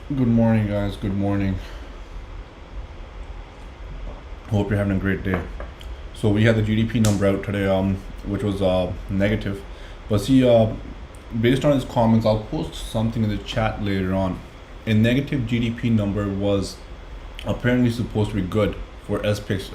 Good morning, guys. Good morning. Hope you're having a great day. So we had the GDP number out today, which was negative. But see, based on his comments, I'll post something in the chat later on. A negative GDP number was apparently supposed to be good for SPX,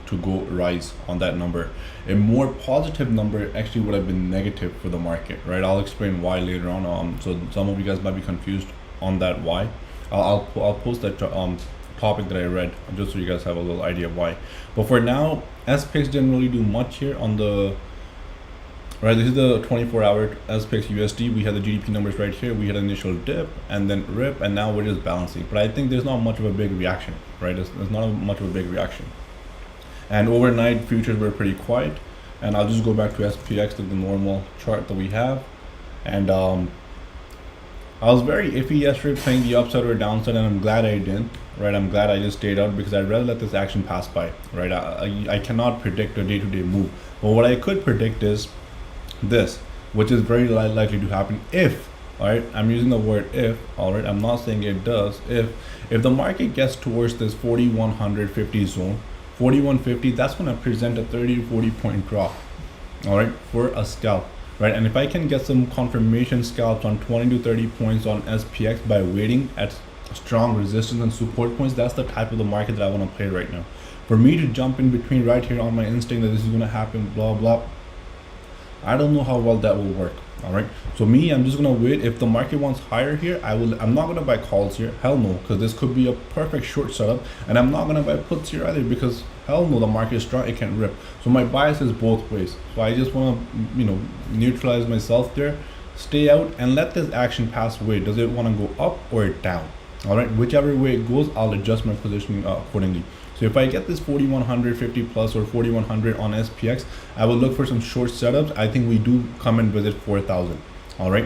to go rise on that number. A more positive number actually would have been negative for the market, right? I'll explain why later on. So some of you guys might be confused on that why. I'll post that topic that I read just so you guys have a little idea of why. But for now, SPX didn't really do much here on the right. This is the 24-hour SPX USD. We had the GDP numbers right here. We had an initial dip and then rip, and now we're just balancing. But I think there's not much of a big reaction, right? There's not much of a big reaction. And overnight futures were pretty quiet. And I'll just go back to SPX, to the normal chart that we have. And I was very iffy yesterday playing the upside or downside, and I'm glad I didn't. Right, I'm glad I just stayed out because I'd rather let this action pass by. Right, I cannot predict a day-to-day move, but what I could predict is this, which is very likely to happen if. All right, I'm using the word if. All right, I'm not saying it does. If the market gets towards this 4150 zone, 4150, that's going to present a 30 to 40 point drop. All right, for a scalp. Right, and if I can get some confirmation scalps on 20 to 30 points on SPX by waiting at strong resistance and support points, that's the type of the market that I want to play right now. For me to jump in between right here on my instinct that this is going to happen, blah blah, I don't know how well that will work. All right, so me, I'm just gonna wait. If the market wants higher here, I'm not gonna buy calls here, hell no, because this could be a perfect short setup. And I'm not gonna buy puts here either, because hell no, the market is strong, it can rip. So my bias is both ways. So I just want to neutralize myself there, stay out and let this action pass away. Does it want to go up or down? All right, whichever way it goes, I'll adjust my positioning accordingly. So if I get this 4150 plus or 4100 on SPX, I will look for some short setups. I think we do come and visit 4000. All right,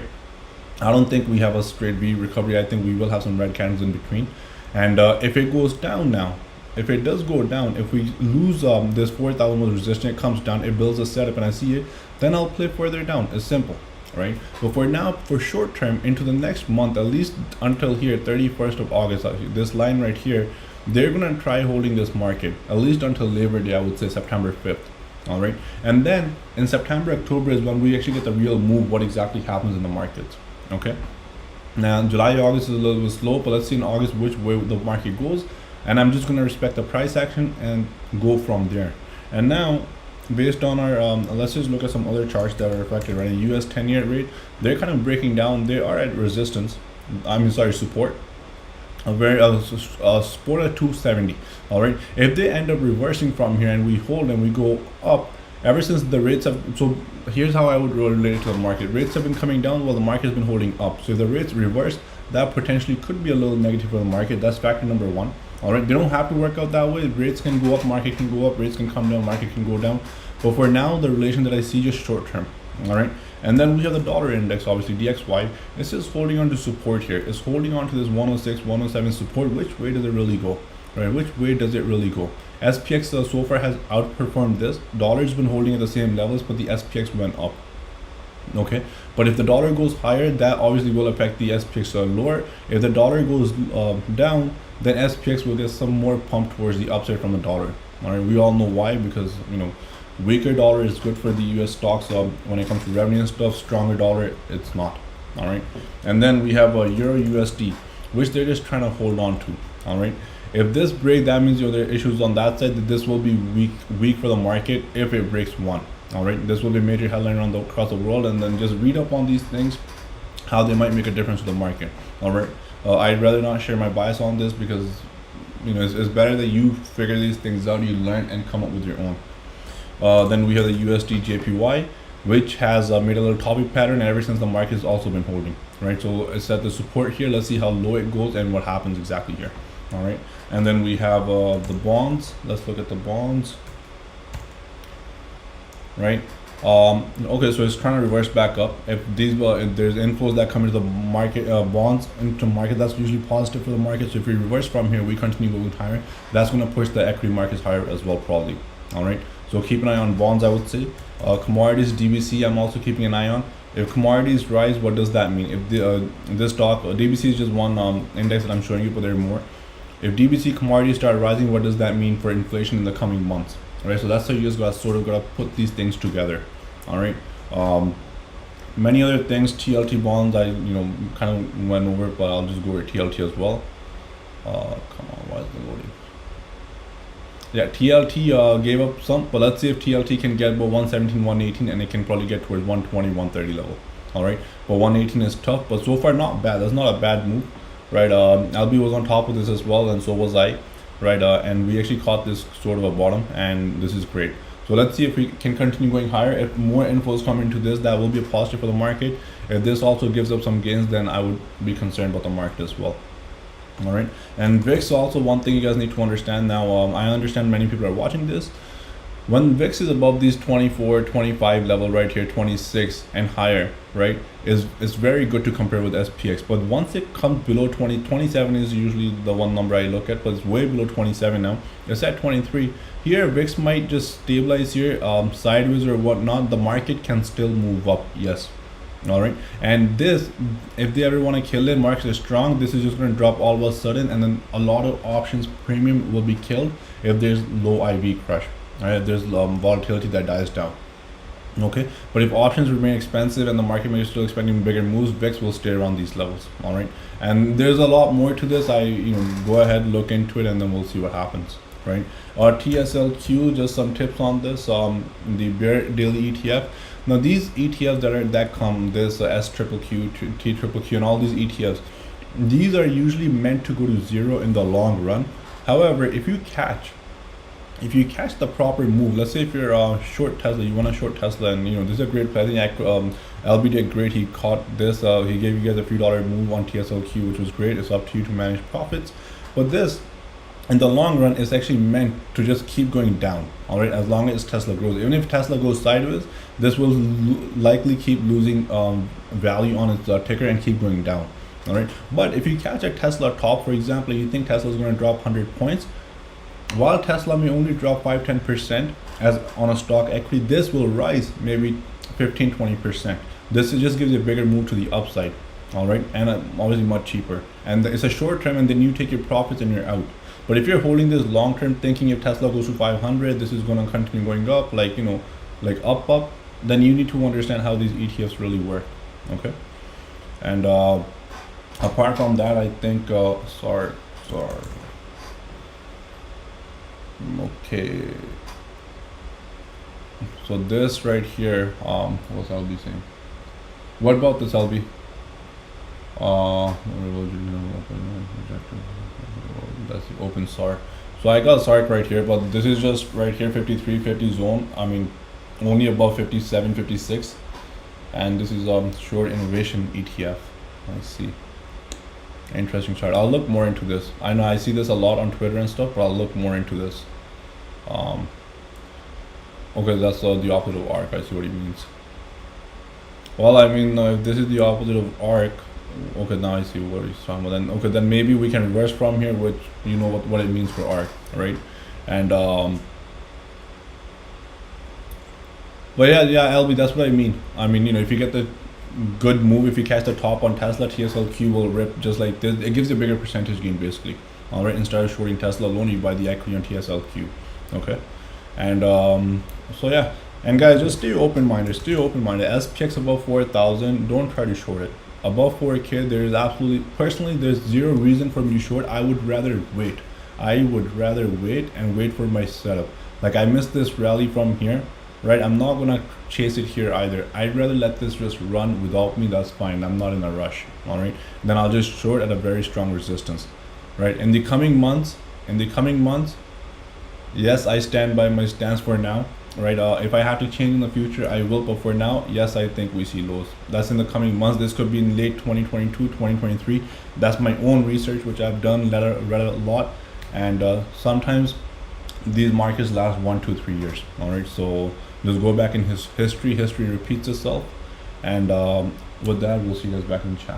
I don't think we have a straight V recovery. I think we will have some red candles in between. And if it goes down now, if it does go down, if we lose this 4000 was resistance, it comes down, it builds a setup and I see it, then I'll play further down. It's simple. Right, but for now, for short term into the next month, at least until here 31st of August, this line right here, they're gonna try holding this market at least until Labor Day. I would say September 5th. All right, and then in September, October is when we actually get the real move, what exactly happens in the markets. Okay, now July, August is a little bit slow, but let's see in August which way the market goes, and I'm just gonna respect the price action and go from there. And now, based on our let's just look at some other charts that are reflected. Right, US 10-year rate, they're kind of breaking down. They are at resistance, support, a very support at 270. All right, if they end up reversing from here and we hold and we go up, ever since the rates have, so here's how I would relate it to the market. Rates have been coming down while the market has been holding up. So if the rates reverse, that potentially could be a little negative for the market. That's factor number one. All right, they don't have to work out that way. Rates can go up, market can go up, rates can come down, market can go down. But for now, the relation that I see just short term. All right, and then we have the dollar index, obviously DXY. It's just holding on to support here. It's holding on to this 106, 107 support. Which way does it really go? Right, which way does it really go? SPX so far has outperformed this. Dollar's been holding at the same levels, but the SPX went up. Okay, but if the dollar goes higher, that obviously will affect the SPX lower. If the dollar goes down, then SPX will get some more pump towards the upside from the dollar. All right, we all know why, because weaker dollar is good for the US stocks when it comes to revenue and stuff. Stronger dollar, it's not. All right, and then we have a Euro USD, which they're just trying to hold on to. All right, if this break, that means there are issues on that side, that this will be weak for the market if it breaks one. All right, this will be a major headline across the world, and then just read up on these things, how they might make a difference to the market. All right, I'd rather not share my bias on this, because it's better that you figure these things out, you learn and come up with your own. Then we have the USD JPY, which has made a little topic pattern, and ever since the market has also been holding. Right, so it's at the support here. Let's see how low it goes and what happens exactly here. All right, and then we have the bonds. Let's look at the bonds. Right, okay, so it's trying to reverse back up. If there's inflows that come into the market, bonds into market, that's usually positive for the market. So if we reverse from here, we continue going higher, that's going to push the equity markets higher as well, probably. All right, so keep an eye on bonds, I would say. Commodities, DBC, I'm also keeping an eye on. If commodities rise, what does that mean? If this stock, DBC is just one index that I'm showing you, but there are more. If DBC commodities start rising, what does that mean for inflation in the coming months? All right, so that's how you just gotta put these things together. All right. Many other things, TLT bonds, I kind of went over, but I'll just go over TLT as well. Come on, why is it loading? Yeah, TLT gave up some, but let's see if TLT can get about 117, 118, and it can probably get towards 120, 130 level. All right, but 118 is tough, but so far not bad. That's not a bad move, right? LB was on top of this as well, and so was I, right? And we actually caught this sort of a bottom, and this is great. So let's see if we can continue going higher. If more inflows come into this, that will be a positive for the market. If this also gives up some gains, then I would be concerned about the market as well. All right, and VIX also one thing you guys need to understand now. I understand many people are watching this. When VIX is above these 24, 25 level right here, 26 and higher, right, is very good to compare with SPX. But once it comes below 20, 27 is usually the one number I look at, but it's way below 27 now. It's at 23. Here, VIX might just stabilize here, sideways or whatnot. The market can still move up, yes. All right, and this, if they ever want to kill it, markets are strong, this is just going to drop all of a sudden, and then a lot of options premium will be killed if there's low IV crush. All right, if there's volatility that dies down. Okay, but if options remain expensive and the market may still expecting bigger moves, VIX will stay around these levels. All right, and there's a lot more to this. Go ahead, look into it, and then we'll see what happens. Right, TSLQ, just some tips on this. The bear daily ETF. Now these ETFs that come, this SQQQ, TQQQ, and all these ETFs, these are usually meant to go to zero in the long run. However, if you catch the proper move, let's say if you're short Tesla, you want to short Tesla, and this is a great play. I think LB did great. He caught this. He gave you guys a few dollar move on TSLQ, which was great. It's up to you to manage profits, but this, in the long run, is actually meant to just keep going down. All right, as long as Tesla grows. Even if Tesla goes sideways, this will likely keep losing value on its ticker and keep going down. All right, but if you catch a Tesla top, for example, you think Tesla is going to drop 100 points, while Tesla may only drop 5-10% as on a stock equity, this will rise maybe 15-20%. This just gives you a bigger move to the upside. All right, and obviously much cheaper, and it's a short term, and then you take your profits and you're out. But if you're holding this long term, thinking if Tesla goes to 500, this is going to continue going up, like up, then you need to understand how these ETFs really work. Okay, and apart from that, I think sorry. Okay, so this right here, what's LB saying? What about this LB? That's the open SARC. So I got SARC right here, but this is just right here, 53-50 zone. I mean, only above 57, 56, and this is short innovation ETF. I see. Interesting chart. I'll look more into this. I know I see this a lot on Twitter and stuff, but I'll look more into this. Okay, that's the opposite of ARC. I see what he means. Well, I mean, if this is the opposite of ARC, okay, now I see what he's talking about. Then okay, then maybe we can reverse from here, which you know what it means for ARC, right? And but yeah, LB, that's what I mean. I mean, if you get the good move, if you catch the top on Tesla, TSLQ will rip just like this. It gives you a bigger percentage gain, basically. All right, instead of shorting Tesla alone, you buy the equity on TSLQ. Okay, and so yeah, and guys, just stay open-minded. SPX above 4,000, don't try to short it. Above 4K, there is absolutely, personally, there's zero reason for me to short. I would rather wait. And wait for my setup. Like, I missed this rally from here, right? I'm not gonna chase it here either. I'd rather let this just run without me. That's fine. I'm not in a rush. All right, then I'll just short at a very strong resistance, right? In the coming months, yes, I stand by my stance for now, right? If I have to change in the future, I will, but for now, yes, I think we see lows. That's in the coming months. This could be in late 2022, 2023. That's my own research, which I've done, read a lot, and sometimes these markets last 1, 2, 3 years. All right, so just go back in his history repeats itself, and with that, we'll see you guys back in the chat.